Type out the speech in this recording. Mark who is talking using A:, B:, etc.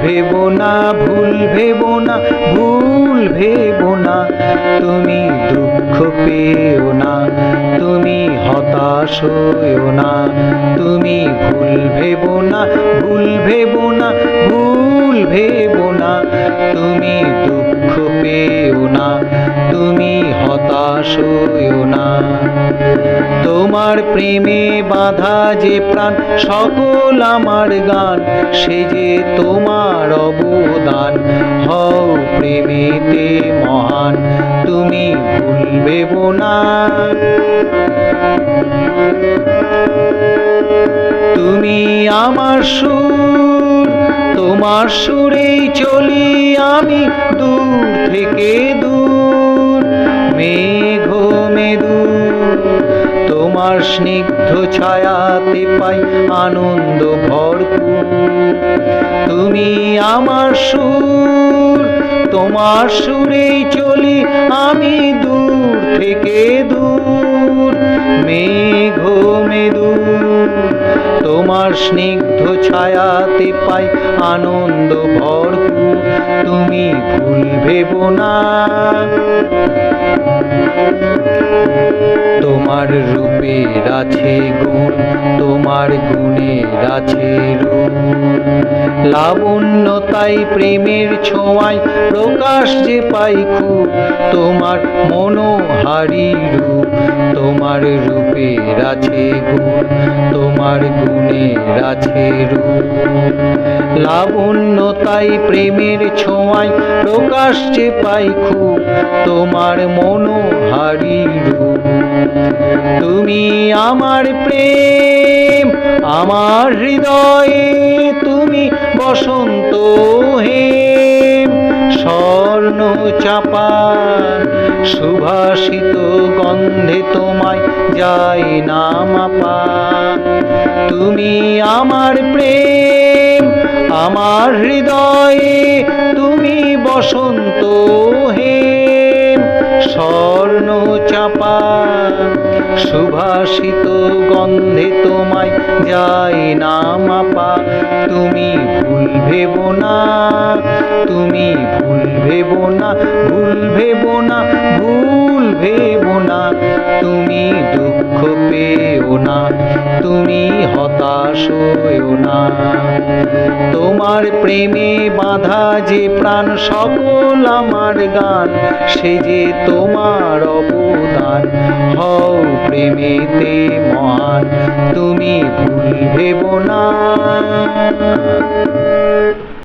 A: ভেবো না, ভুল ভেবো না, ভুল ভেবো না, তুমি দুঃখ পেও না, তুমি হতাশ হইও না, তুমি ভুল ভেবো না, ভুল ভেবো না, ভুল ভেবো না, তুমি দুঃখ পেও না, তুমি হতাশ হইও না। তোমার প্রেমে বাঁধা যে প্রাণ, সকল আমার গান, সে যে তোমার অবদান, হও প্রেমেতে মহান, তুমি ভুল ভেবো না। তুমি আমার সুর, তোমার সুরেই চলি আমি দূর থেকে দূর, মেঘ মেদু তোমার স্নিগ্ধ ছায়াতে পাই আনন্দ ভরপুর। তুমি আমার সুর, তোমার সুরেই চলি আমি দূর থেকে দূর, মেঘ মেদু তোমার স্নিগ্ধ ছায়াতে পাই আনন্দ ভরপুর, তুমি ভুল ভেবো না। তোমার রূপের আছে গুণ, তোমার গুণের আছে রূপ, লাবণ্যতাই প্রেমের ছোঁয়ায় প্রকাশ যে পাই খুব, তোমার মনোহারী রূপ, তোমার রূপের আছে গুণ, তোমার গুণের আছে রূপ, লাবণ্যতাই প্রেমের ছোঁয়ায় প্রকাশ যে পাই খুব, তোমার মনোহারী রূপ। তুমি আমার প্রেম, আমার হৃদয়ে তুমি বসন্ত হেম, স্বর্ণ চাপা সুভাষিত গন্ধে তোমায় যায় না মাপা। তুমি আমার প্রেম, আমার হৃদয়ে তুমি বসন্ত হেম, স্বর্ণ চাপা সুভাষিত গন্ধে তোমায় যায় না মাপা, তুমি ভুল ভেবো না, তুমি ভুল ভেবো না, ভুল ভেবো না, ভুল ভেবো না, তুমি দুঃখ পেও না, তুমি হতাশ হইও না। তোমার প্রেমে বাঁধা যে প্রাণ, সকল আমার গান, সে যে তোমার অবদান, হও প্রেমেতে মহান, তুমি ভুল ভেবো না।